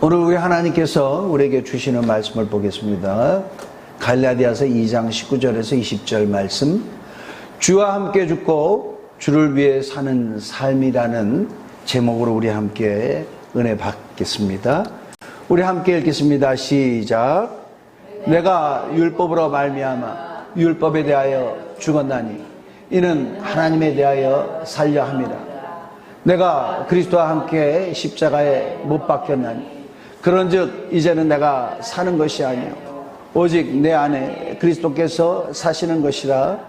오늘 우리 하나님께서 우리에게 주시는 말씀을 보겠습니다. 갈라디아서 2장 19절에서 20절 말씀. 주와 함께 죽고 주를 위해 사는 삶이라는 제목으로 우리 함께 은혜 받겠습니다. 우리 함께 읽겠습니다. 시작. 내가 율법으로 말미암아 율법에 대하여 죽었나니 이는 하나님에 대하여 살려 함이라. 내가 그리스도와 함께 십자가에 못 박혔나니 그런즉 이제는 내가 사는 것이 아니요 오직 내 안에 그리스도께서 사시는 것이라.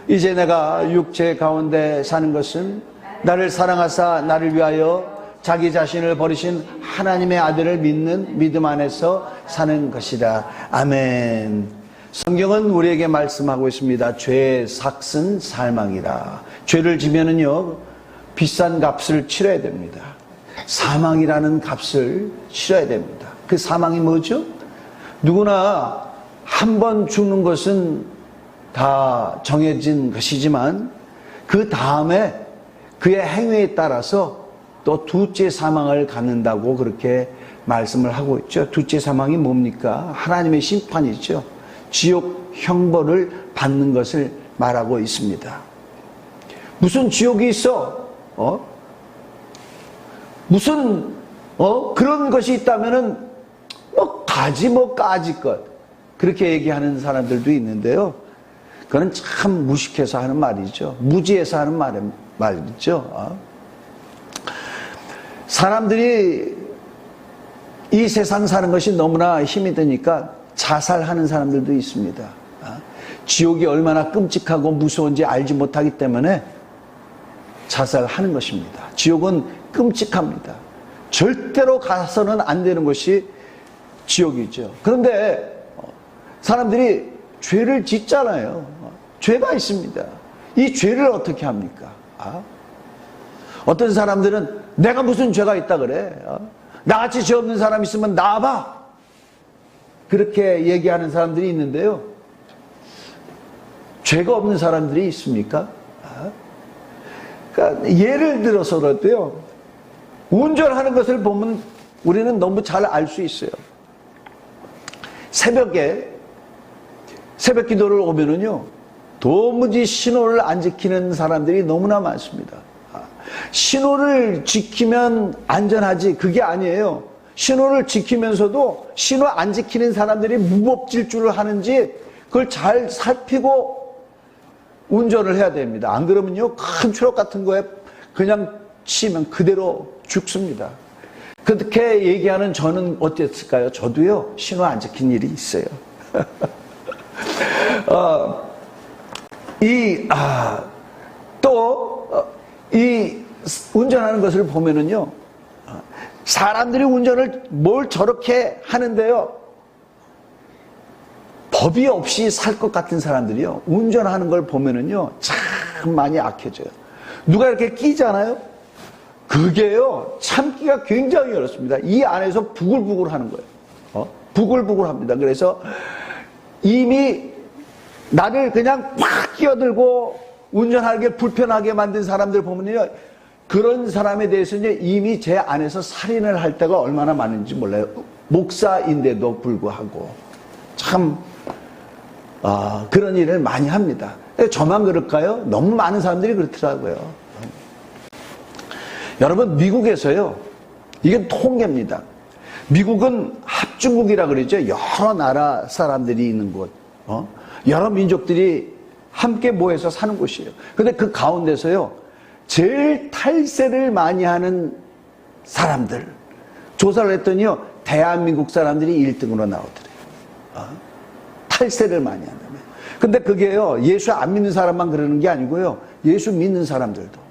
이제 내가 육체 가운데 사는 것은 나를 사랑하사 나를 위하여 자기 자신을 버리신 하나님의 아들을 믿는 믿음 안에서 사는 것이라. 아멘. 성경은 우리에게 말씀하고 있습니다. 죄의 삭은 사망이라. 죄를 지면은요 비싼 값을 치러야 됩니다. 사망이라는 값을 치러야 됩니다. 그 사망이 뭐죠? 누구나 한 번 죽는 것은 다 정해진 것이지만 그 다음에 그의 행위에 따라서 또 둘째 사망을 갖는다고 그렇게 말씀을 하고 있죠. 둘째 사망이 뭡니까? 하나님의 심판이죠. 지옥 형벌을 받는 것을 말하고 있습니다. 무슨 지옥이 있어? 무슨 그런 것이 있다면은 가지 까지 것 그렇게 얘기하는 사람들도 있는데요. 그건 참 무식해서 하는 말이죠. 무지해서 하는 말이죠. 사람들이 이 세상 사는 것이 너무나 힘이 드니까 자살하는 사람들도 있습니다. 지옥이 얼마나 끔찍하고 무서운지 알지 못하기 때문에 자살하는 것입니다. 지옥은 끔찍합니다. 절대로 가서는 안 되는 것이 지옥이죠. 그런데 사람들이 죄를 짓잖아요. 죄가 있습니다. 이 죄를 어떻게 합니까? 어떤 사람들은 내가 무슨 죄가 있다 그래? 나같이 죄 없는 사람 있으면 나와봐. 그렇게 얘기하는 사람들이 있는데요. 죄가 없는 사람들이 있습니까? 그러니까 예를 들어서라도요. 운전하는 것을 보면 우리는 너무 잘 알 수 있어요. 새벽에 새벽 기도를 오면은요. 도무지 신호를 안 지키는 사람들이 너무나 많습니다. 신호를 지키면 안전하지 그게 아니에요. 신호를 지키면서도 신호 안 지키는 사람들이 무법질주를 하는지 그걸 잘 살피고 운전을 해야 됩니다. 안 그러면요 큰 트럭 같은 거에 그냥 치면 그대로 죽습니다. 그렇게 얘기하는 저는 어땠을까요? 저도요 신호 안 지킨 일이 있어요. 이 운전하는 것을 보면은요 사람들이 운전을 뭘 저렇게 하는데요 법이 없이 살 것 같은 사람들이요 운전하는 걸 보면은요 참 많이 악해져요. 누가 이렇게 끼잖아요. 그게요 참기가 굉장히 어렵습니다. 이 안에서 부글부글 하는 거예요. 부글부글 합니다. 그래서 이미 나를 그냥 팍 끼어들고 운전하기 불편하게 만든 사람들 보면요 그런 사람에 대해서는 이미 제 안에서 살인을 할 때가 얼마나 많은지 몰라요. 목사인데도 불구하고 참 그런 일을 많이 합니다. 저만 그럴까요? 너무 많은 사람들이 그렇더라고요. 여러분 미국에서요 이게 통계입니다. 미국은 합중국이라 그러죠. 여러 나라 사람들이 있는 곳, 여러 민족들이 함께 모여서 사는 곳이에요. 근데 그 가운데서요 제일 탈세를 많이 하는 사람들 조사를 했더니요 대한민국 사람들이 1등으로 나오더래요. 탈세를 많이 한다면. 근데 그게요 예수 안 믿는 사람만 그러는 게 아니고요 예수 믿는 사람들도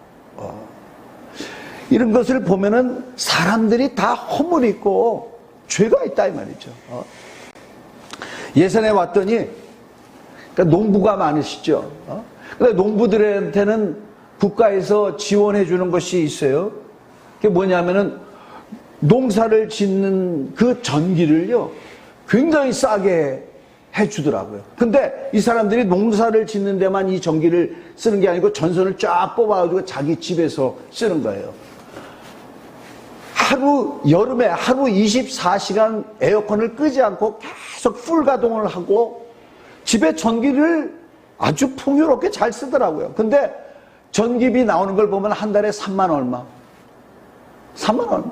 이런 것을 보면은 사람들이 다 허물 있고 죄가 있다 이 말이죠. 예전에 왔더니 그러니까 농부가 많으시죠. 근데 농부들한테는 국가에서 지원해 주는 것이 있어요. 그게 뭐냐면은 농사를 짓는 그 전기를요 굉장히 싸게 해 주더라고요. 근데 이 사람들이 농사를 짓는 데만 이 전기를 쓰는 게 아니고 전선을 쫙 뽑아가지고 자기 집에서 쓰는 거예요. 여름에 하루 24시간 에어컨을 끄지 않고 계속 풀 가동을 하고 집에 전기를 아주 풍요롭게 잘 쓰더라고요. 근데 전기비 나오는 걸 보면 한 달에 3만 얼마. 3만 얼마.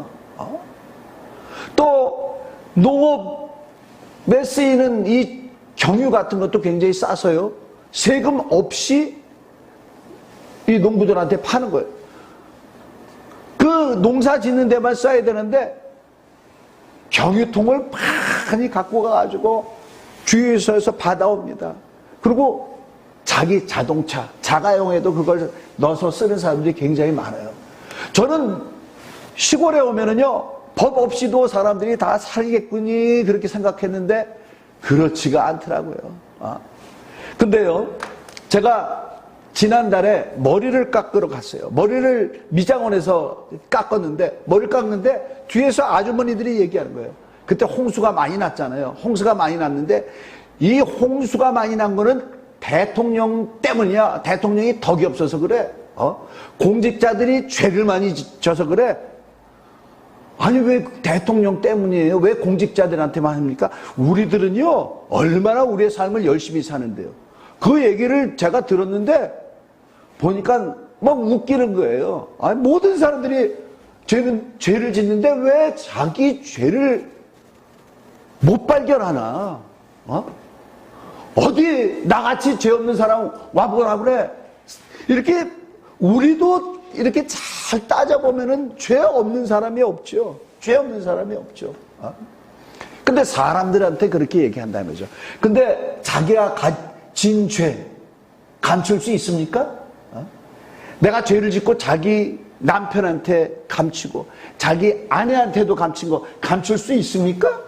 또 농업에 쓰이는 이 경유 같은 것도 굉장히 싸서요. 세금 없이 이 농부들한테 파는 거예요. 그 농사 짓는 데만 써야 되는데 경유통을 많이 갖고 가가지고 주유소에서 받아옵니다. 그리고 자기 자동차, 자가용에도 그걸 넣어서 쓰는 사람들이 굉장히 많아요. 저는 시골에 오면은요, 법 없이도 사람들이 다 살겠군이 그렇게 생각했는데 그렇지가 않더라고요. 근데요, 제가 지난달에 머리를 깎으러 갔어요. 머리를 미장원에서 머리를 깎는데 뒤에서 아주머니들이 얘기하는 거예요. 그때 홍수가 많이 났잖아요. 홍수가 많이 났는데 이 홍수가 많이 난 거는 대통령 때문이야. 대통령이 덕이 없어서 그래. 공직자들이 죄를 많이 져서 그래. 아니 왜 대통령 때문이에요? 왜 공직자들한테만 합니까? 우리들은요 얼마나 우리의 삶을 열심히 사는데요. 그 얘기를 제가 들었는데 보니까 막 웃기는 거예요. 아니 모든 사람들이 죄를 짓는데 왜 자기 죄를 못 발견하나? 어디 나같이 죄 없는 사람 와보라 그래. 이렇게 우리도 이렇게 잘 따져보면은 죄 없는 사람이 없죠. 죄 없는 사람이 없죠. 근데 사람들한테 그렇게 얘기한다는 거죠. 근데 자기가 진 죄 감출 수 있습니까? 내가 죄를 짓고 자기 남편한테 감추고 자기 아내한테도 감춘 거 감출 수 있습니까?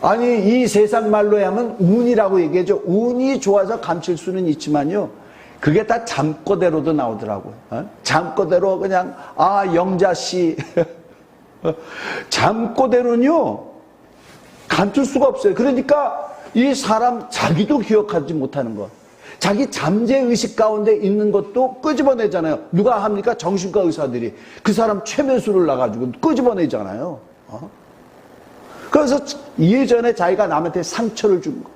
아니 이 세상 말로 하면 운이라고 얘기하죠. 운이 좋아서 감출 수는 있지만요, 그게 다 잠꼬대로도 나오더라고요. 잠꼬대로 그냥 영자씨 잠꼬대로는요 감출 수가 없어요. 그러니까 이 사람 자기도 기억하지 못하는 것, 자기 잠재의식 가운데 있는 것도 끄집어내잖아요. 누가 합니까? 정신과 의사들이 그 사람 최면수를 놔가지고 끄집어내잖아요. 그래서 예전에 자기가 남한테 상처를 준 거,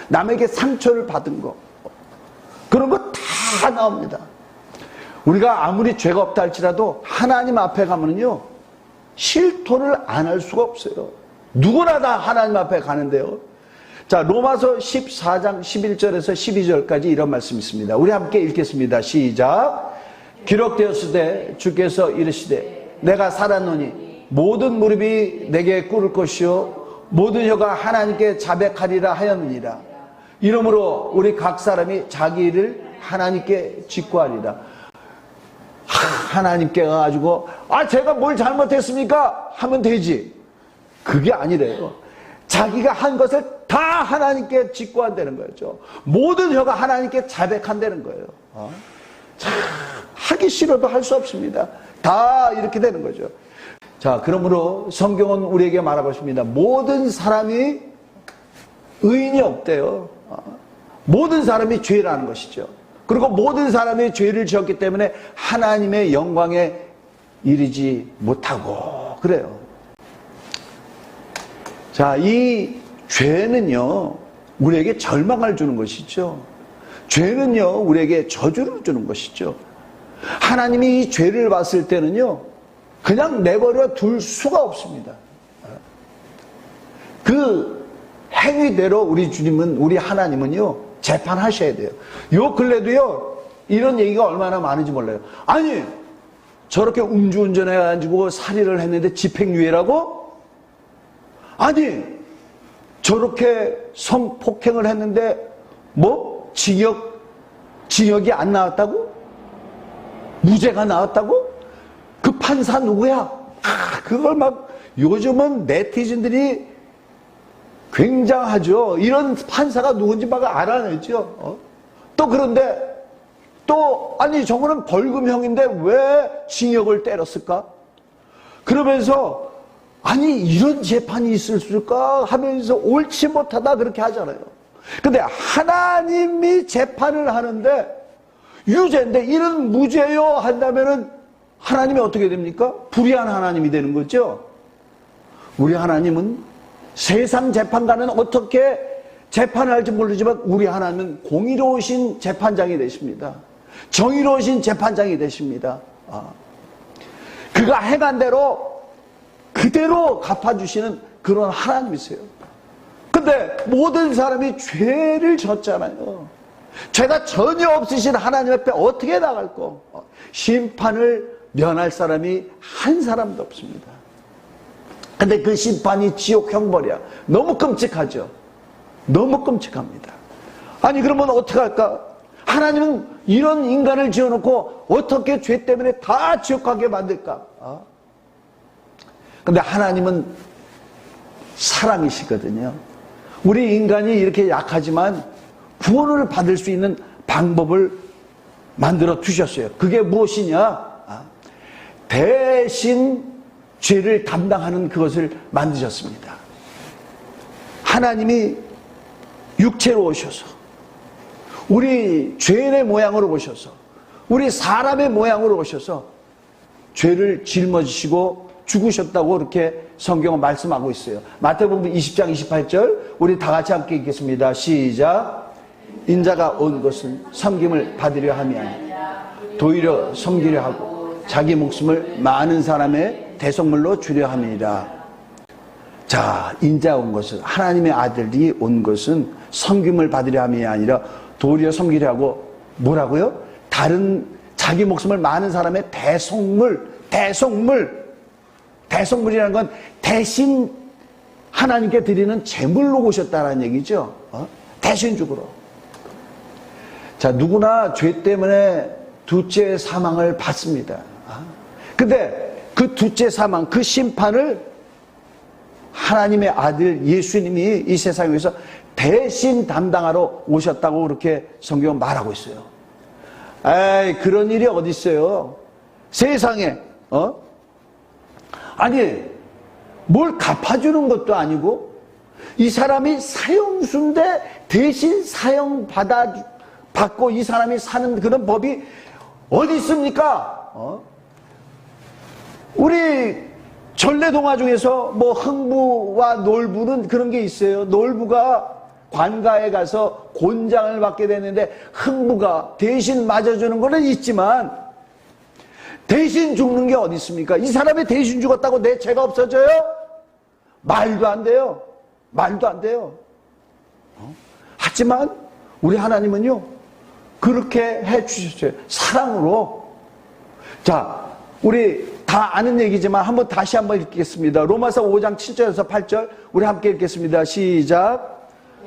남에게 상처를 받은 거, 그런 거 다 나옵니다. 우리가 아무리 죄가 없다 할지라도 하나님 앞에 가면요 실토를 안 할 수가 없어요. 누구나 다 하나님 앞에 가는데요. 자, 로마서 14장 11절에서 12절까지 이런 말씀이 있습니다. 우리 함께 읽겠습니다. 시작. 기록되었으되 주께서 이르시되 내가 살았노니 모든 무릎이 내게 꿇을 것이요 모든 혀가 하나님께 자백하리라 하였느니라. 이러므로 우리 각 사람이 자기 일을 하나님께 직구하리라. 하나님께 가가지고 제가 뭘 잘못했습니까? 하면 되지. 그게 아니래요. 자기가 한 것을 다 하나님께 직구한다는 거죠. 모든 혀가 하나님께 자백한다는 거예요. 하기 싫어도 할 수 없습니다. 다 이렇게 되는 거죠. 자, 그러므로 성경은 우리에게 말하고 있습니다. 모든 사람이 의인이 없대요. 모든 사람이 죄라는 것이죠. 그리고 모든 사람이 죄를 지었기 때문에 하나님의 영광에 이르지 못하고 그래요. 자, 이 죄는요 우리에게 절망을 주는 것이죠. 죄는요 우리에게 저주를 주는 것이죠. 하나님이 이 죄를 봤을 때는요 그냥 내버려 둘 수가 없습니다. 그 행위대로 우리 주님은, 우리 하나님은요 재판하셔야 돼요. 요 근래도요 이런 얘기가 얼마나 많은지 몰라요. 아니 저렇게 음주운전해가지고 살인을 했는데 집행유예라고? 아니 저렇게 성폭행을 했는데 뭐 징역이 안 나왔다고? 무죄가 나왔다고? 그 판사 누구야? 그걸 막 요즘은 네티즌들이 굉장하죠. 이런 판사가 누군지 막 알아내죠. 또 그런데 또 아니 저거는 벌금형인데 왜 징역을 때렸을까? 그러면서 아니 이런 재판이 있을까 하면서 옳지 못하다 그렇게 하잖아요. 근데 하나님이 재판을 하는데 유죄인데 이런 무죄요 한다면은 하나님이 어떻게 됩니까? 불의한 하나님이 되는 거죠. 우리 하나님은 세상 재판관은 어떻게 재판을 할지 모르지만 우리 하나님은 공의로우신 재판장이 되십니다. 정의로우신 재판장이 되십니다. 그가 행한 대로 그대로 갚아주시는 그런 하나님이세요. 근데 모든 사람이 죄를 졌잖아요. 죄가 전혀 없으신 하나님 앞에 어떻게 나갈까? 심판을 면할 사람이 한 사람도 없습니다. 근데 그 심판이 지옥 형벌이야. 너무 끔찍하죠. 너무 끔찍합니다. 아니 그러면 어떻게 할까? 하나님은 이런 인간을 지어놓고 어떻게 죄 때문에 다 지옥 가게 만들까? 근데 하나님은 사랑이시거든요. 우리 인간이 이렇게 약하지만 구원을 받을 수 있는 방법을 만들어 두셨어요. 그게 무엇이냐? 대신 죄를 담당하는 그것을 만드셨습니다. 하나님이 육체로 오셔서 우리 죄인의 모양으로 오셔서 우리 사람의 모양으로 오셔서 죄를 짊어지시고 죽으셨다고 이렇게 성경은 말씀하고 있어요. 마태복음 20장 28절 우리 다 같이 함께 읽겠습니다. 시작. 인자가 온 것은 섬김을 받으려 함이 아니라 도리어 섬기려 하고 자기 목숨을 많은 사람의 대속물로 주려 함이니라. 자, 인자 온 것은 하나님의 아들이 온 것은 섬김을 받으려 함이 아니라 도리어 섬기려 하고 뭐라고요? 다른 자기 목숨을 많은 사람의 대속물이라는 건 대신 하나님께 드리는 제물로 오셨다는 얘기죠. 대신적으로. 자, 누구나 죄 때문에 둘째 사망을 받습니다. 근데 그 둘째 사망, 그 심판을 하나님의 아들 예수님이 이 세상에서 대신 담당하러 오셨다고 그렇게 성경은 말하고 있어요. 에이, 그런 일이 어디 있어요? 세상에, 아니, 뭘 갚아주는 것도 아니고, 이 사람이 사형수인데 대신 받고 이 사람이 사는 그런 법이 어디 있습니까? 우리 전래동화 중에서 뭐 흥부와 놀부는 그런 게 있어요. 놀부가 관가에 가서 곤장을 받게 됐는데 흥부가 대신 맞아주는 거는 있지만 대신 죽는 게 어디 있습니까? 이 사람이 대신 죽었다고 내 죄가 없어져요? 말도 안 돼요. 말도 안 돼요. 하지만 우리 하나님은요 그렇게 해주셨어요. 사랑으로. 자, 우리 다 아는 얘기지만 다시 한번 읽겠습니다. 로마서 5장 7절에서 8절 우리 함께 읽겠습니다. 시작.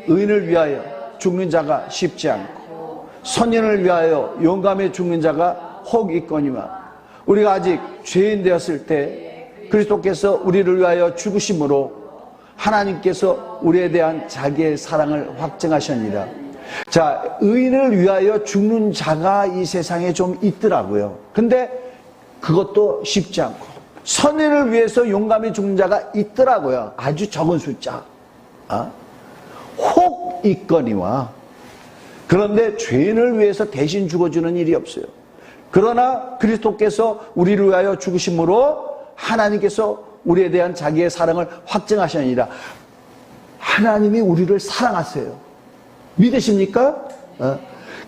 의인을 위하여 죽는 자가 쉽지 않고 선인을 위하여 용감히 죽는 자가 혹 있거니와 우리가 아직 죄인 되었을 때 그리스도께서 우리를 위하여 죽으심으로 하나님께서 우리에 대한 자기의 사랑을 확증하셨느니라. 자, 의인을 위하여 죽는 자가 이 세상에 좀 있더라고요. 근데 그것도 쉽지 않고 선인을 위해서 용감히 죽는 자가 있더라고요. 아주 적은 숫자. 혹 있거니와. 그런데 죄인을 위해서 대신 죽어주는 일이 없어요. 그러나 그리스도께서 우리를 위하여 죽으심으로 하나님께서 우리에 대한 자기의 사랑을 확증하시느니라. 하나님이 우리를 사랑하세요. 믿으십니까?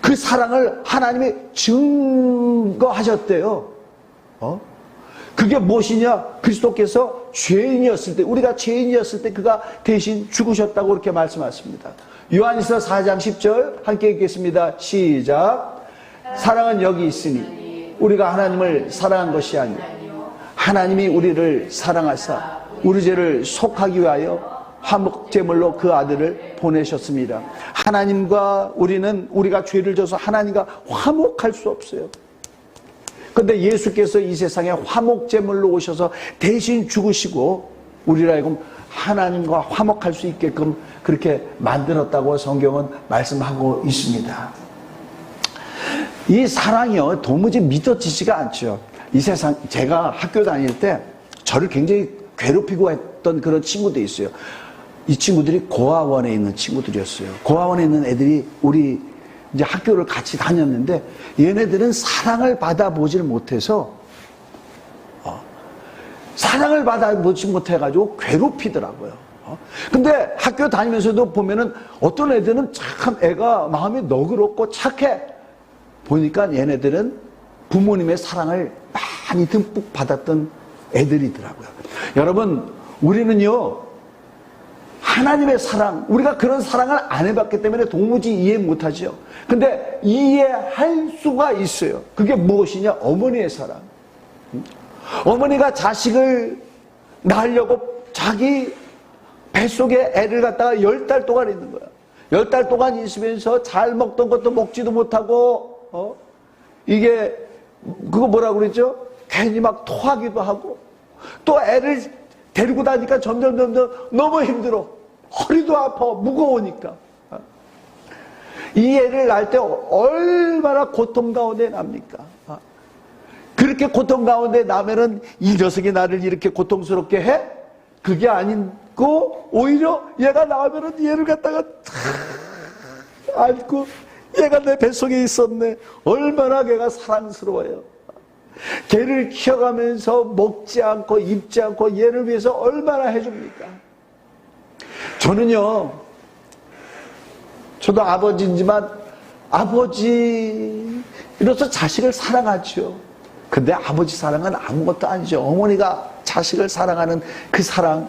그 사랑을 하나님이 증거하셨대요. 그게 무엇이냐? 그리스도께서 죄인이었을 때, 우리가 죄인이었을 때 그가 대신 죽으셨다고 그렇게 말씀하십니다. 요한일서 4장 10절 함께 읽겠습니다. 시작. 사랑은 여기 있으니 우리가 하나님을 사랑한 것이 아니라 하나님이 우리를 사랑하사 우리 죄를 속하기 위하여 화목제물로 그 아들을 보내셨습니다. 하나님과 우리가 죄를 져서 하나님과 화목할 수 없어요. 그런데 예수께서 이 세상에 화목제물로 오셔서 대신 죽으시고 우리를 하여금 하나님과 화목할 수 있게끔 그렇게 만들었다고 성경은 말씀하고 있습니다. 이 사랑이요 도무지 믿어지지가 않죠. 이 세상, 제가 학교 다닐 때 저를 굉장히 괴롭히고 했던 그런 친구들이 있어요. 이 친구들이 고아원에 있는 친구들이었어요. 고아원에 있는 애들이 우리 이제 학교를 같이 다녔는데 얘네들은 사랑을 받아보질 못해서 사랑을 받아보지 못해가지고 괴롭히더라고요. 근데 학교 다니면서도 보면은 어떤 애들은 참 애가 마음이 너그럽고 착해. 보니까 얘네들은 부모님의 사랑을 많이 듬뿍 받았던 애들이더라고요. 여러분, 우리는요, 하나님의 사랑, 우리가 그런 사랑을 안 해봤기 때문에 도무지 이해 못하죠. 근데 이해할 수가 있어요. 그게 무엇이냐? 어머니의 사랑. 어머니가 자식을 낳으려고 자기 뱃속에 애를 갖다가 10달 동안 있는 거야. 10달 동안 있으면서 잘 먹던 것도 먹지도 못하고, 이게, 그거 뭐라고 그랬죠? 괜히 막 토하기도 하고, 또 애를 데리고 다니까 점점 너무 힘들어. 허리도 아파, 무거우니까. 이 애를 낳을 때 얼마나 고통 가운데 납니까? 그렇게 고통 가운데 나면은 이 녀석이 나를 이렇게 고통스럽게 해? 그게 아니고 오히려 얘가 나오면은 얘를 갖다가 안고 얘가 내 뱃속에 있었네. 얼마나 걔가 사랑스러워요. 걔를 키워가면서 먹지 않고 입지 않고 얘를 위해서 얼마나 해줍니까? 저는요, 저도 아버지이지만 아버지로서 자식을 사랑하죠. 근데 아버지 사랑은 아무것도 아니죠. 어머니가 자식을 사랑하는 그 사랑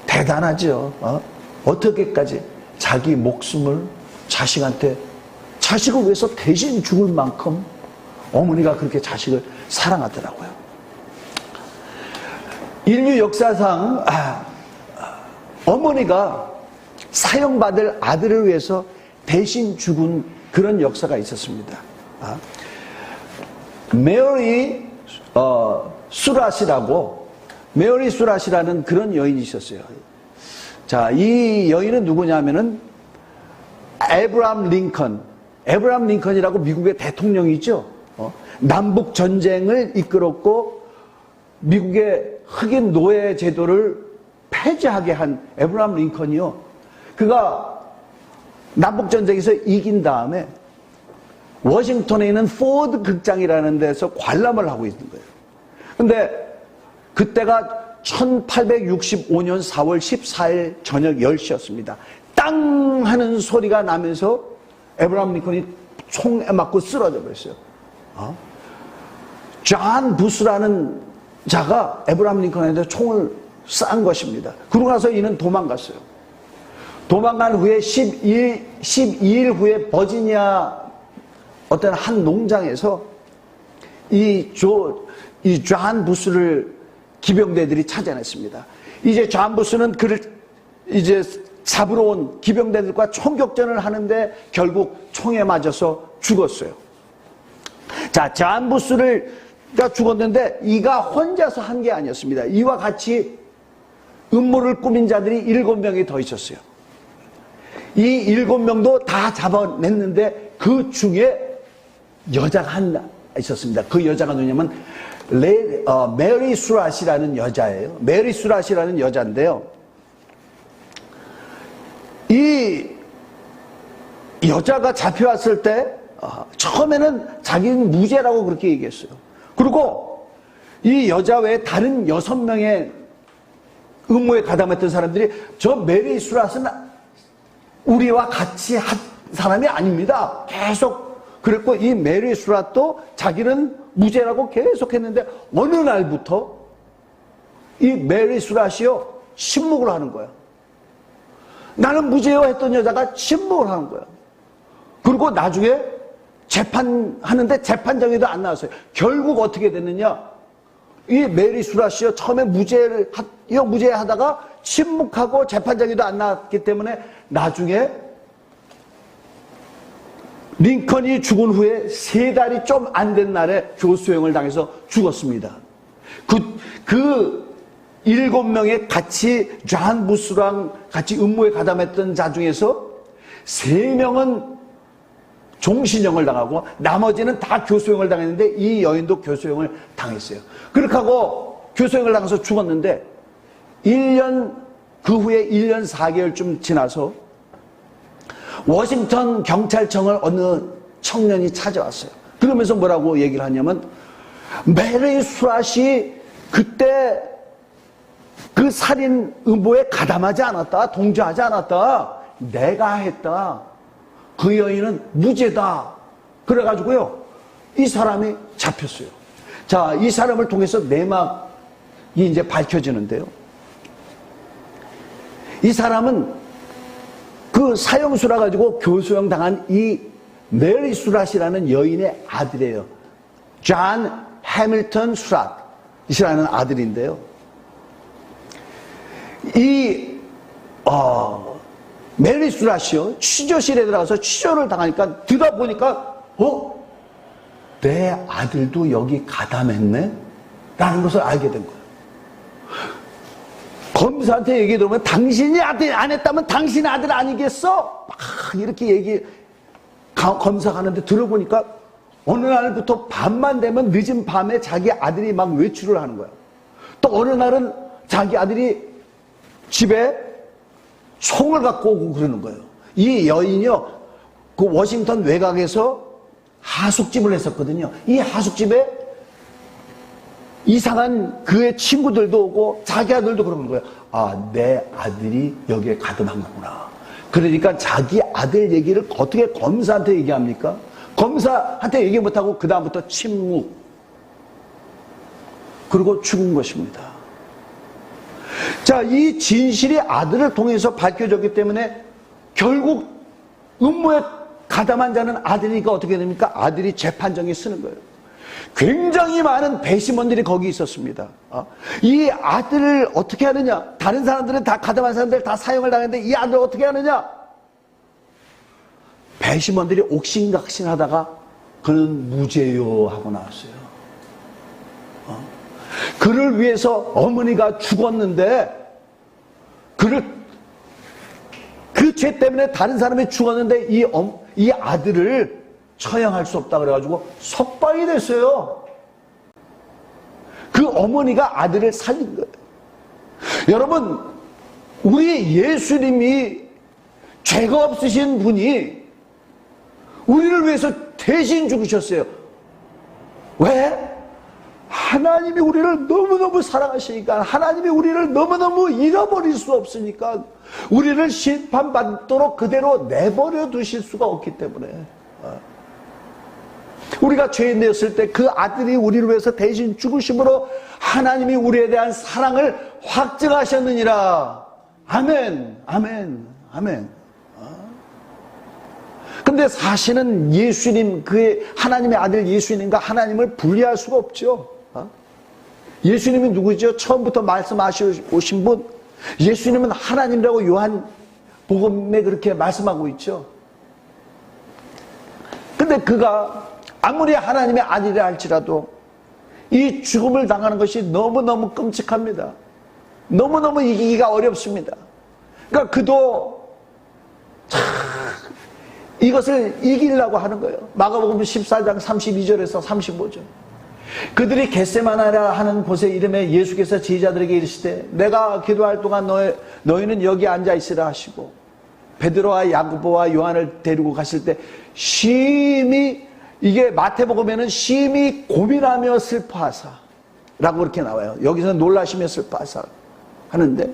대단하죠. 어떻게까지 자기 목숨을 자식한테, 자식을 위해서 대신 죽을 만큼 어머니가 그렇게 자식을 사랑하더라고요. 인류 역사상 어머니가 사형받을 아들을 위해서 대신 죽은 그런 역사가 있었습니다. 메리 수랏이라고, 메리 수랏이라는 그런 여인이 있었어요. 자, 이 여인은 누구냐면은 에브라함 링컨, 에브라함 링컨이라고 미국의 대통령이죠. 남북 전쟁을 이끌었고 미국의 흑인 노예 제도를 폐지하게 한 에브라함 링컨이요. 그가 남북 전쟁에서 이긴 다음에 워싱턴에 있는 포드 극장이라는 데서 관람을 하고 있는 거예요. 근데 그때가 1865년 4월 14일 저녁 10시였습니다. 땅 하는 소리가 나면서 에브라함 링컨이 총에 맞고 쓰러져 버렸어요. 존 부스라는 자가 에브라함 링컨한테 총을 싼 것입니다. 그러고 나서 이는 도망갔어요. 도망간 후에 12일 후에 버지니아 어떤 한 농장에서 이 존 부스를 기병대들이 찾아냈습니다. 이제 존 부스는 그를 이제 잡으러 온 기병대들과 총격전을 하는데 결국 총에 맞아서 죽었어요. 자, 존 부스가 죽었는데 이가 혼자서 한 게 아니었습니다. 이와 같이 음모를 꾸민 자들이 7명이 더 있었어요. 이 7명도 다 잡아냈는데 그 중에 여자가 하나 있었습니다. 그 여자가 누구냐면 메리 수랏이라는 여자예요. 메리 수랏이라는 여자인데요. 이 여자가 잡혀왔을 때 처음에는 자기는 무죄라고 그렇게 얘기했어요. 그리고 이 여자 외에 다른 6명의 음모에 가담했던 사람들이 저 메리 수랏은 우리와 같이 한 사람이 아닙니다. 계속 그랬고 이 메리 수랏도 자기는 무죄라고 계속 했는데 어느 날부터 이 메리 수랏이요 침묵을 하는 거야. 나는 무죄요 했던 여자가 침묵을 하는 거야. 그리고 나중에 재판하는데 재판정에도 안 나왔어요. 결국 어떻게 됐느냐? 이 메리 수랏이요 처음에 무죄하다가 침묵하고 재판정에도 안 나왔기 때문에 나중에 링컨이 죽은 후에 3달이 좀 안 된 날에 교수형을 당해서 죽었습니다. 그 7명의 같이 존 부스랑 같이 음모에 가담했던 자 중에서 3명은 종신형을 당하고 나머지는 다 교수형을 당했는데 이 여인도 교수형을 당했어요. 그렇게 하고 교수형을 당해서 죽었는데 그 후에 1년 4개월쯤 지나서 워싱턴 경찰청을 어느 청년이 찾아왔어요. 그러면서 뭐라고 얘기를 하냐면 메리 수랏이 그때 그 살인 음모에 가담하지 않았다, 동조하지 않았다, 내가 했다, 그 여인은 무죄다. 그래가지고요, 이 사람이 잡혔어요. 자, 이 사람을 통해서 내막이 이제 밝혀지는데요. 이 사람은 그 사형수라 가지고 교수형 당한 이 메리 수랏이라는 여인의 아들이에요. 존 해밀턴 수랏이라는 아들인데요. 이 메리 수랏이요, 취조실에 들어가서 취조를 당하니까 들어보니까 내 아들도 여기 가담했네? 라는 것을 알게 된 거예요. 검사한테 얘기 들으면 당신이 아들 안 했다면 당신의 아들 아니겠어? 막 이렇게 검사가 하는데 들어보니까 어느 날부터 밤만 되면 늦은 밤에 자기 아들이 막 외출을 하는 거예요. 또 어느 날은 자기 아들이 집에 총을 갖고 오고 그러는 거예요. 이 여인이요, 그 워싱턴 외곽에서 하숙집을 했었거든요. 이 하숙집에 이상한 그의 친구들도 오고 자기 아들도 그러는 거예요. 아, 내 아들이 여기에 가담한 거구나. 그러니까 자기 아들 얘기를 어떻게 검사한테 얘기합니까? 검사한테 얘기 못하고 그 다음부터 침묵. 그리고 죽은 것입니다. 자, 이 진실이 아들을 통해서 밝혀졌기 때문에 결국 음모에 가담한 자는 아들이니까 어떻게 됩니까? 아들이 재판정에 쓰는 거예요. 굉장히 많은 배심원들이 거기 있었습니다. 이 아들을 어떻게 하느냐? 다른 사람들은 다 가담한 사람들 다 사형을 당했는데 이 아들을 어떻게 하느냐? 배심원들이 옥신각신하다가 그는 무죄요 하고 나왔어요. 그를 위해서 어머니가 죽었는데 그를 그 죄 때문에 다른 사람이 죽었는데 이 아들을 처형할 수 없다 그래가지고 석방이 됐어요. 그 어머니가 아들을 살린 거예요. 여러분, 우리 예수님이 죄가 없으신 분이 우리를 위해서 대신 죽으셨어요. 왜? 하나님이 우리를 너무너무 사랑하시니까, 하나님이 우리를 너무너무 잃어버릴 수 없으니까, 우리를 심판받도록 그대로 내버려 두실 수가 없기 때문에. 우리가 죄인되었을 때 그 아들이 우리를 위해서 대신 죽으심으로 하나님이 우리에 대한 사랑을 확증하셨느니라. 아멘, 아멘, 아멘. 근데 사실은 예수님, 그의 하나님의 아들 예수님과 하나님을 분리할 수가 없죠. 예수님이 누구죠? 처음부터 말씀하신 분. 예수님은 하나님이라고 요한 복음에 그렇게 말씀하고 있죠. 근데 그가 아무리 하나님의 아들이라 할지라도 이 죽음을 당하는 것이 너무너무 끔찍합니다. 너무너무 이기기가 어렵습니다. 그러니까 그도 이것을 이기려고 하는 거예요. 마가복음 14장 32절에서 35절. 그들이 겟세마네라 하는 곳에 이름에 예수께서 제자들에게 이르시되 내가 기도할 동안 너희는 여기 앉아 있으라 하시고 베드로와 야고보와 요한을 데리고 가실 때 심히, 이게 마태복음에는 심히 고민하며 슬퍼하사 라고 그렇게 나와요. 여기서 놀라시며 슬퍼하사 하는데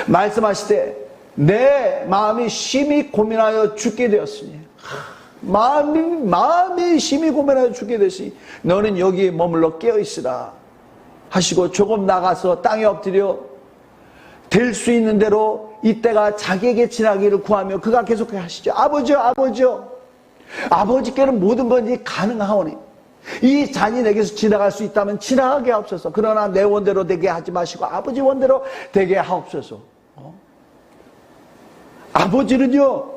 말씀하시되 내 마음이 심히 고민하여 죽게 되었으니, 마음이 심히 고민하여 죽게 되시니 너는 여기에 머물러 깨어있으라 하시고 조금 나가서 땅에 엎드려 될 수 있는 대로 이때가 자기에게 지나기를 구하며 그가 계속 하시죠. 아버지요, 아버지요, 아버지께는 모든 것이 가능하오니 이 잔이 내게서 지나갈 수 있다면 지나가게 하옵소서. 그러나 내 원대로 되게 하지 마시고 아버지 원대로 되게 하옵소서. 아버지는요,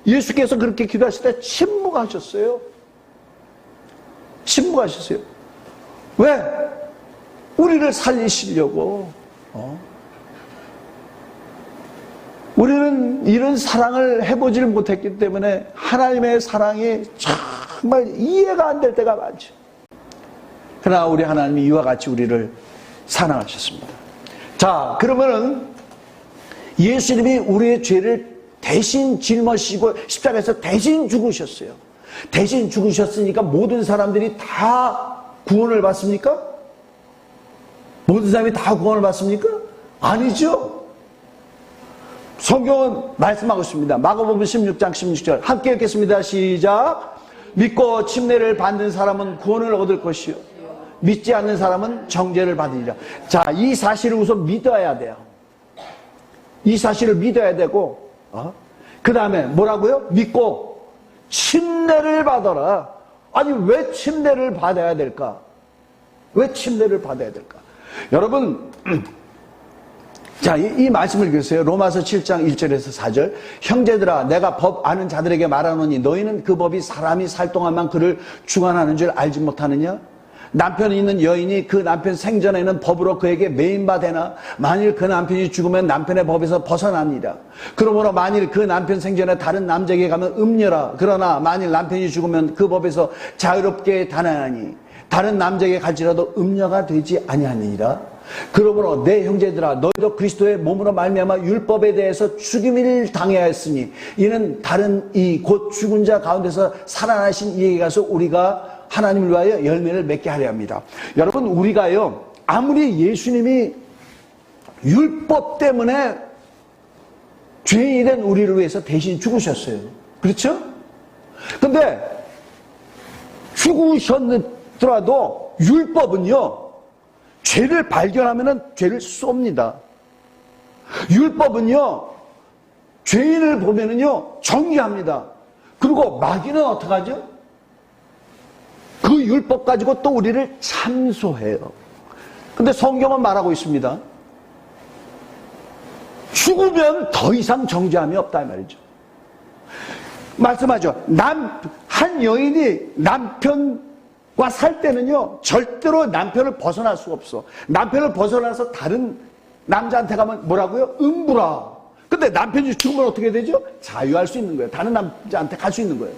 예수께서 그렇게 기도하실 때 침묵하셨어요. 침묵하셨어요. 왜? 우리를 살리시려고. 우리는 이런 사랑을 해보지를 못했기 때문에 하나님의 사랑이 정말 이해가 안 될 때가 많죠. 그러나 우리 하나님이 이와 같이 우리를 사랑하셨습니다. 자, 그러면은 예수님이 우리의 죄를 대신 짊어지시고 십자가에서 대신 죽으셨어요. 대신 죽으셨으니까 모든 사람들이 다 구원을 받습니까? 모든 사람이 다 구원을 받습니까? 아니죠. 성경은 말씀하고 있습니다. 마가복음 16장 16절 함께 읽겠습니다. 시작. 믿고 침례를 받는 사람은 구원을 얻을 것이요 믿지 않는 사람은 정죄를 받으리라. 자, 이 사실을 우선 믿어야 돼요. 이 사실을 믿어야 되고 그 다음에 뭐라고요? 믿고 침례를 받아라. 아니 왜 침례를 받아야 될까? 왜 침례를 받아야 될까? 여러분 자, 이 말씀을 읽으세요. 로마서 7장 1절에서 4절. 형제들아 내가 법 아는 자들에게 말하노니 너희는 그 법이 사람이 살 동안만 그를 주관하는 줄 알지 못하느냐? 남편이 있는 여인이 그 남편 생전에는 법으로 그에게 매인바 되나 만일 그 남편이 죽으면 남편의 법에서 벗어납니다. 그러므로 만일 그 남편 생전에 다른 남자에게 가면 음녀라. 그러나 만일 남편이 죽으면 그 법에서 자유롭게 다나니 다른 남자에게 갈지라도 음녀가 되지 아니하느니라. 그러므로 내 형제들아 너희도 그리스도의 몸으로 말미암아 율법에 대해서 죽임을 당하였으니 이는 다른 이 곧 죽은 자 가운데서 살아나신 이에게 가서 우리가 하나님을 위하여 열매를 맺게 하려 합니다. 여러분 우리가요 아무리 예수님이 율법 때문에 죄인이 된 우리를 위해서 대신 죽으셨어요. 그렇죠? 근데 죽으셨더라도 율법은요 죄를 발견하면은 죄를 쏩니다. 율법은요 죄인을 보면은요 정죄합니다. 그리고 마귀는 어떡하죠? 그 율법 가지고 또 우리를 참소해요. 근데 성경은 말하고 있습니다. 죽으면 더 이상 정죄함이 없다 이 말이죠. 말씀하죠. 한 여인이 남편과 살 때는요 절대로 남편을 벗어날 수가 없어. 남편을 벗어나서 다른 남자한테 가면 뭐라고요? 음부라. 근데 남편이 죽으면 어떻게 되죠? 자유할 수 있는 거예요. 다른 남자한테 갈 수 있는 거예요.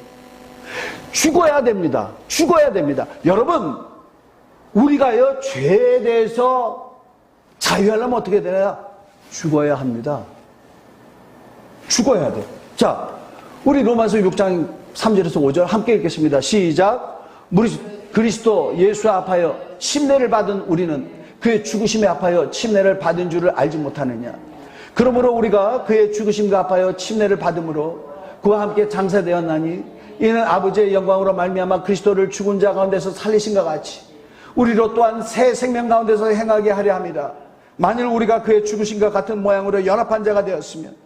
죽어야 됩니다. 죽어야 됩니다. 여러분 우리가요 죄에 대해서 자유하려면 어떻게 되나요? 죽어야 합니다. 죽어야 돼. 자, 우리 로마서 6장 3절에서 5절 함께 읽겠습니다. 시작. 그리스도 예수 앞하여 침례를 받은 우리는 그의 죽으심에 합하여 침례를 받은 줄을 알지 못하느냐. 그러므로 우리가 그의 죽으심과 합하여 침례를 받음으로 그와 함께 장사되었나니 이는 아버지의 영광으로 말미암아 그리스도를 죽은 자 가운데서 살리신과 같이 우리로 또한 새 생명 가운데서 행하게 하려 합니다. 만일 우리가 그의 죽으심과 같은 모양으로 연합한 자가 되었으면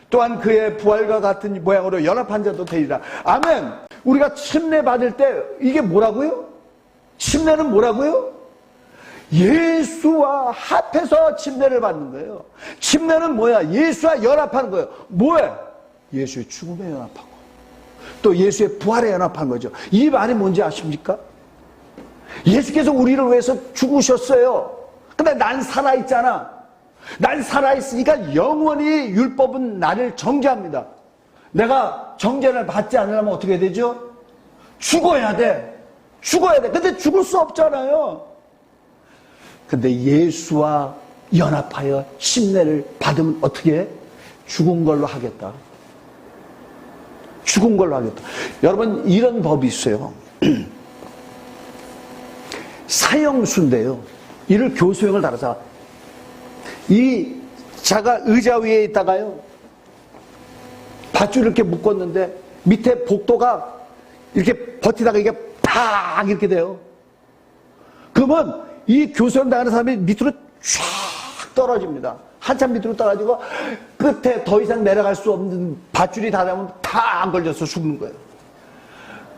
또한 그의 부활과 같은 모양으로 연합한 자도 되리라. 아멘. 우리가 침례 받을 때 이게 뭐라고요? 침례는 뭐라고요? 예수와 합해서 침례를 받는 거예요. 침례는 뭐야? 예수와 연합하는 거예요. 뭐에? 예수의 죽음에 연합하고 또 예수의 부활에 연합한 거죠. 이 말이 뭔지 아십니까? 예수께서 우리를 위해서 죽으셨어요. 근데 난 살아있잖아. 난 살아있으니까 영원히 율법은 나를 정죄합니다. 내가 정죄를 받지 않으려면 어떻게 되죠? 죽어야 돼. 죽어야 돼. 근데 죽을 수 없잖아요. 근데 예수와 연합하여 침례를 받으면 어떻게 해? 죽은 걸로 하겠다. 죽은 걸로 하겠다. 여러분 이런 법이 있어요. 사형수인데요. 이를 교수형을 달아서 이 자가 의자 위에 있다가요 밧줄을 이렇게 묶었는데 밑에 복도가 이렇게 버티다가 이게 팍 이렇게 돼요. 그러면 이 교수형 당하는 사람이 밑으로 쫙 떨어집니다. 한참 밑으로 떨어지고 끝에 더 이상 내려갈 수 없는 밧줄이 닿으면 탁 걸려서 죽는 거예요.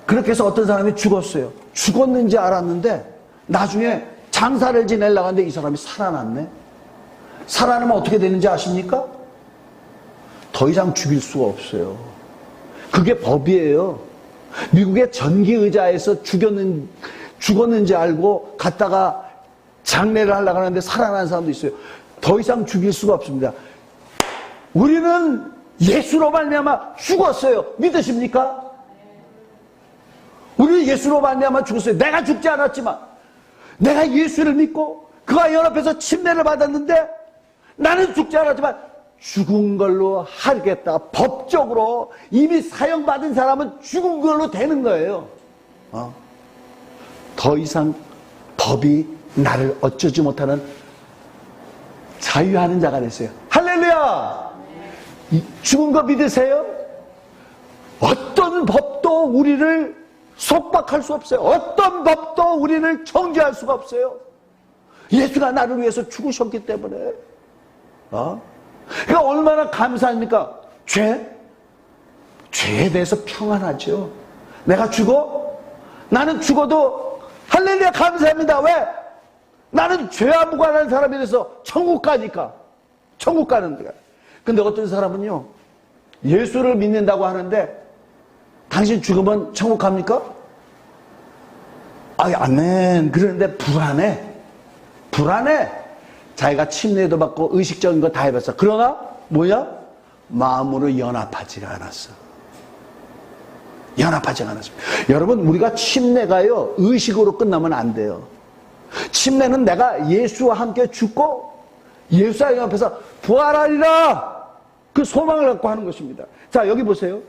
그렇게 해서 어떤 사람이 죽었어요. 죽었는지 알았는데 나중에 장사를 지내려고 하는데 이 사람이 살아났네. 살아나면 어떻게 되는지 아십니까? 더 이상 죽일 수가 없어요. 그게 법이에요. 미국의 전기의자에서 죽었는지 알고 갔다가 장례를 하려고 하는데 살아난 사람도 있어요. 더 이상 죽일 수가 없습니다. 우리는 예수로 말미암아 죽었어요. 믿으십니까? 우리는 예수로 말미암아 죽었어요. 내가 죽지 않았지만 내가 예수를 믿고 그와 연합해서 침례를 받았는데 나는 죽지 않았지만 죽은 걸로 하겠다. 법적으로 이미 사형받은 사람은 죽은 걸로 되는 거예요. 더 이상 법이 나를 어쩌지 못하는 자유하는 자가 됐어요. 할렐루야! 죽은 거 믿으세요? 어떤 법도 우리를 속박할 수 없어요. 어떤 법도 우리를 정죄할 수가 없어요. 예수가 나를 위해서 죽으셨기 때문에. 그러니까 얼마나 감사합니까? 죄에 대해서 평안하죠. 내가 죽어? 나는 죽어도 할렐루야 감사합니다. 왜? 나는 죄와 무관한 사람이 돼서 천국 가니까. 천국 가는 데가. 근데 어떤 사람은요, 예수를 믿는다고 하는데 당신 죽으면 천국 갑니까? 아멘. 그러는데 불안해. 자기가 침례도 받고 의식적인 거 다 해봤어. 그러나 뭐야? 마음으로 연합하지가 않았어. 연합하지가 않았습니다. 여러분, 우리가 침례가요, 의식으로 끝나면 안 돼요. 침례는 내가 예수와 함께 죽고 예수와 연합해서 부활하리라, 그 소망을 갖고 하는 것입니다. 자, 여기 보세요.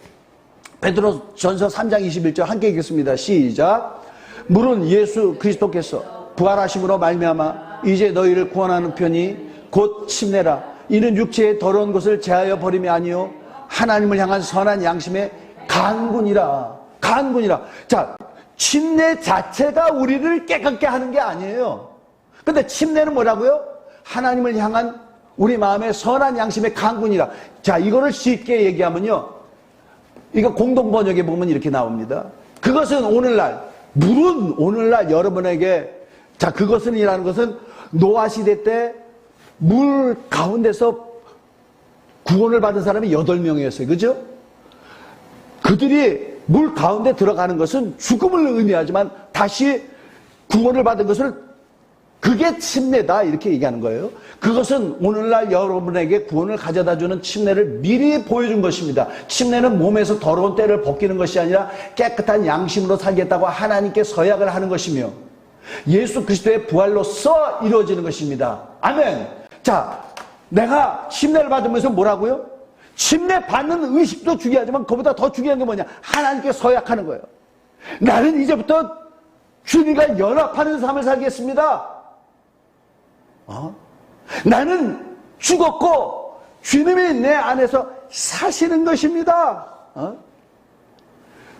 베드로전서 3장 21절 함께 읽겠습니다. 시작. 물은 예수 그리스도께서 부활하심으로 말미암아 이제 너희를 구원하는 편이 곧 침례라. 이는 육체의 더러운 것을 제하여 버림이 아니요 하나님을 향한 선한 양심의 간군이라. 자, 침례 자체가 우리를 깨끗게 하는 게 아니에요. 근데 침례는 뭐라고요? 하나님을 향한 우리 마음의 선한 양심의 간군이라. 자, 이거를 쉽게 얘기하면요, 이거 공동번역에 보면 이렇게 나옵니다. 그것은 오늘날, 물은 오늘날 여러분에게, 자, 그것은 이라는 것은 노아 시대 때 물 가운데서 구원을 받은 사람이 8명이었어요. 그죠? 그들이 물 가운데 들어가는 것은 죽음을 의미하지만 다시 구원을 받은 것을, 그게 침례다, 이렇게 얘기하는 거예요. 그것은 오늘날 여러분에게 구원을 가져다주는 침례를 미리 보여준 것입니다. 침례는 몸에서 더러운 때를 벗기는 것이 아니라 깨끗한 양심으로 살겠다고 하나님께 서약을 하는 것이며 예수 그리스도의 부활로써 이루어지는 것입니다. 아멘. 자, 내가 침례를 받으면서 뭐라고요? 침례 받는 의식도 중요하지만 그보다 더 중요한 게 뭐냐? 하나님께 서약하는 거예요. 나는 이제부터 주님과 연합하는 삶을 살겠습니다. 나는 죽었고 주님이 내 안에서 사시는 것입니다.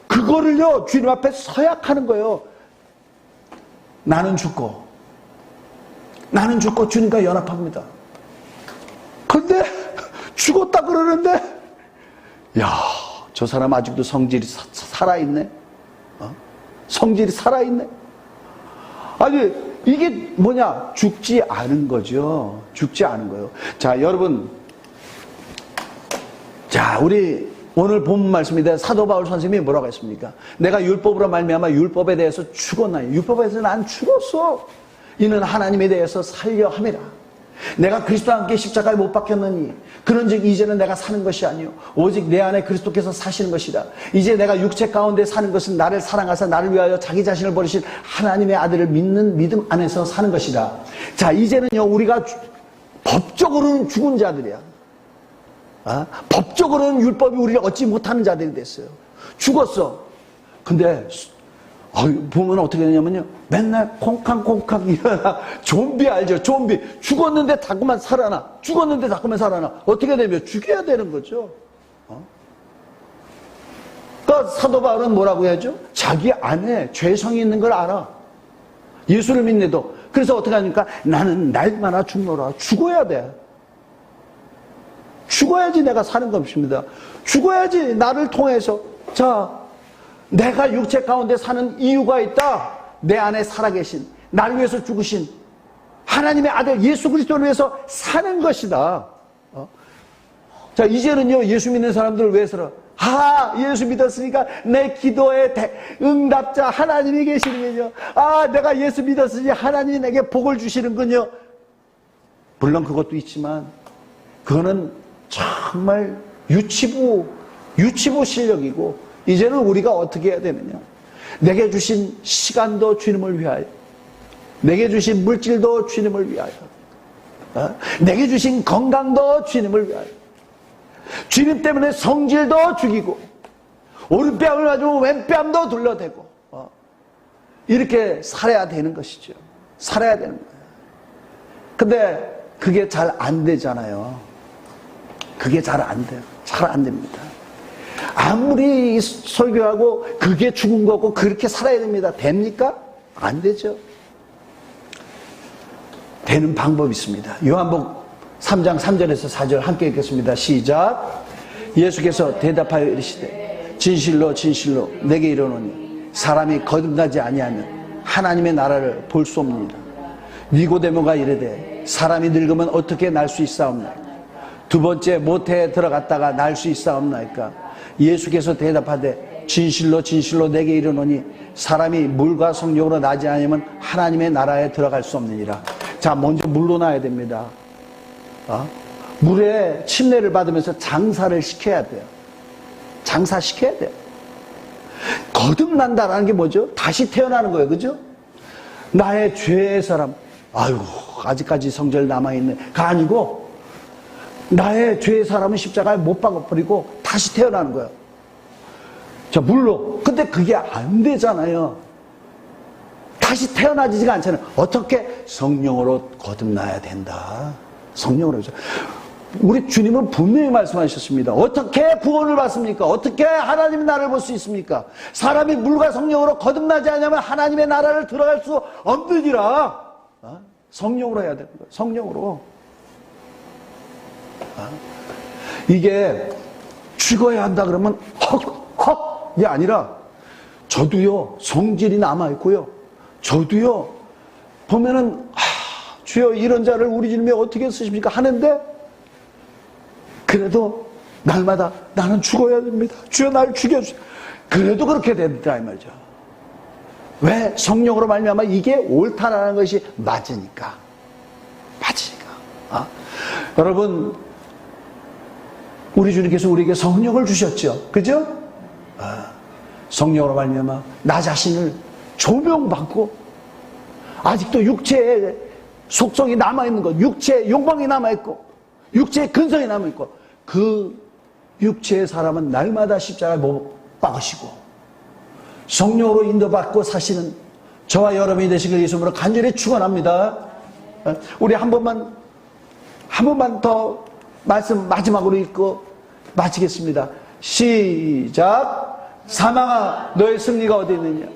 그거를요, 주님 앞에 서약하는 거예요. 나는 죽고 주님과 연합합니다. 근데 죽었다 그러는데, 야, 저 사람 아직도 성질이 살아있네. 성질이 살아있네. 아니, 이게 뭐냐? 죽지 않은 거죠. 죽지 않은 거예요. 자, 여러분. 자, 우리 오늘 본 말씀인데 사도 바울 선생님이 뭐라고 했습니까? 내가 율법으로 말미암아 율법에 대해서 죽었나요? 율법에 대해서 난 죽었어. 이는 하나님에 대해서 살려 함이라. 내가 그리스도와 함께 십자가에 못 박혔느니 그런즉 이제는 내가 사는 것이 아니요 오직 내 안에 그리스도께서 사시는 것이라. 이제 내가 육체 가운데 사는 것은 나를 사랑하사 나를 위하여 자기 자신을 버리신 하나님의 아들을 믿는 믿음 안에서 사는 것이라. 자, 이제는요, 우리가 법적으로는 죽은 자들이야. 법적으로는 율법이 우리를 얻지 못하는 자들이 됐어요. 죽었어. 근데 보면 어떻게 되냐면요, 맨날 콩캉콩캉 일어나. 좀비 알죠? 좀비. 죽었는데 자꾸만 살아나. 어떻게 되면 죽여야 되는 거죠. 그러니까 사도 바울은 뭐라고 해야죠? 자기 안에 죄성이 있는 걸 알아. 예수를 믿네도. 그래서 어떻게 하니까 나는 날마다 죽노라. 죽어야 돼. 죽어야지 내가 사는 것입니다. 죽어야지 나를 통해서. 자, 내가 육체 가운데 사는 이유가 있다. 내 안에 살아계신, 나를 위해서 죽으신 하나님의 아들 예수 그리스도를 위해서 사는 것이다. 자, 이제는요, 예수 믿는 사람들 왜 살아? 예수 믿었으니까 내 기도의 응답자 하나님이 계시는군요. 내가 예수 믿었으니 하나님이 내게 복을 주시는군요. 물론 그것도 있지만 그거는 정말 유치부 실력이고, 이제는 우리가 어떻게 해야 되느냐? 내게 주신 시간도 주님을 위하여, 내게 주신 물질도 주님을 위하여, 내게 주신 건강도 주님을 위하여, 주님 때문에 성질도 죽이고 오른뺨을 가지고 왼뺨도 둘러대고 이렇게 살아야 되는 것이죠. 살아야 되는 거예요. 근데 그게 잘 안 되잖아요. 그게 잘 안 돼요. 잘 안 됩니다. 아무리 설교하고 그게 죽은 거고 그렇게 살아야 됩니다. 됩니까? 안 되죠. 되는 방법이 있습니다. 요한복음 3장 3절에서 4절 함께 읽겠습니다. 시작. 예수께서 대답하여 이르시되 진실로 진실로 내게 이르노니 사람이 거듭나지 아니하면 하나님의 나라를 볼 수 없느니라. 니고데모가 이르되 사람이 늙으면 어떻게 날 수 있사옵나이까? 두 번째 모태에 들어갔다가 날 수 있사옵나이까? 예수께서 대답하되 진실로 진실로 내게 이르노니 사람이 물과 성령으로 나지 않으면 하나님의 나라에 들어갈 수 없느니라. 자, 먼저 물로 나야 됩니다. 물에 침례를 받으면서 장사를 시켜야 돼요. 장사시켜야 돼요. 거듭난다라는 게 뭐죠? 다시 태어나는 거예요. 그죠? 나의 죄의 사람, 아유, 아직까지 성질 남아있네. 가 아니고, 나의 죄의 사람은 십자가에 못 박아버리고 다시 태어나는 거예요. 자, 물로. 근데 그게 안 되잖아요. 다시 태어나지가 않잖아요. 어떻게? 성령으로 거듭나야 된다. 성령으로. 우리 주님은 분명히 말씀하셨습니다. 어떻게 구원을 받습니까? 어떻게 하나님의 나라를 볼 수 있습니까? 사람이 물과 성령으로 거듭나지 않으면 하나님의 나라를 들어갈 수 없느니라. 성령으로 해야 되는 거예요. 성령으로. 이게 죽어야 한다 그러면 헉헉이 아니라 저도요 성질이 남아있고요. 저도요 보면은 주여 이런 자를 우리 주님이 어떻게 쓰십니까? 하는데 그래도 날마다 나는 죽어야 됩니다. 주여 나를 죽여주세요. 그래도 그렇게 된다 이 말이죠. 왜? 성령으로 말미암아 이게 옳다라는 것이 맞으니까. 여러분 우리 주님께서 우리에게 성령을 주셨죠. 그죠? 성령으로 말미암아 나 자신을 조명받고 아직도 육체의 속성이 남아있는 것, 육체의 욕망이 남아있고 육체의 근성이 남아있고 그 육체의 사람은 날마다 십자가에 못 박으시고 성령으로 인도받고 사시는 저와 여러분이 되시길 예수님으로 간절히 축원합니다. 우리 한 번만 더 말씀 마지막으로 읽고 마치겠습니다. 시작. 사망아 너의 승리가 어디 있느냐?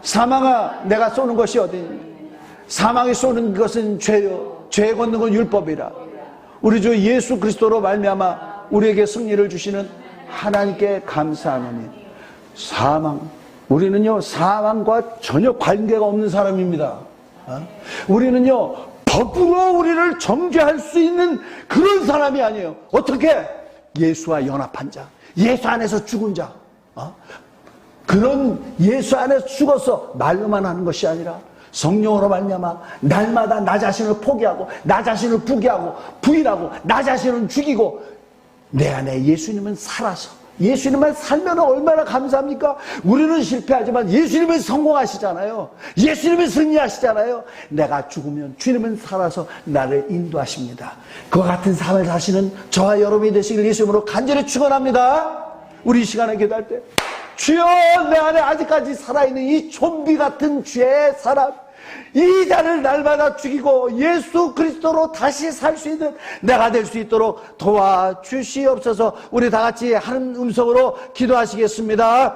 사망아 내가 쏘는 것이 어디 있느냐? 사망이 쏘는 것은 죄요 죄 걷는 건 율법이라. 우리 주 예수 그리스도로 말미암아 우리에게 승리를 주시는 하나님께 감사하노니 우리는요 사망과 전혀 관계가 없는 사람입니다. 우리는요 법으로 우리를 정죄할 수 있는 그런 사람이 아니에요. 어떻게? 예수와 연합한 자, 예수 안에서 죽은 자, 그런 예수 안에서 죽어서 말로만 하는 것이 아니라 성령으로 말미암아 날마다 나 자신을 포기하고 나 자신을 부인하고 나 자신을 죽이고 내 안에 예수님은 살아서 예수님만 살면 얼마나 감사합니까? 우리는 실패하지만 예수님은 성공하시잖아요. 예수님은 승리하시잖아요. 내가 죽으면 주님은 살아서 나를 인도하십니다. 그와 같은 삶을 사시는 저와 여러분이 되시길 예수님으로 간절히 축원합니다. 우리 이 시간에 기도할 때 주여 내 안에 아직까지 살아있는 이 좀비 같은 죄의 사람 이 자를 날마다 죽이고 예수 그리스도로 다시 살 수 있는 내가 될 수 있도록 도와주시옵소서. 우리 다 같이 한 음성으로 기도하시겠습니다.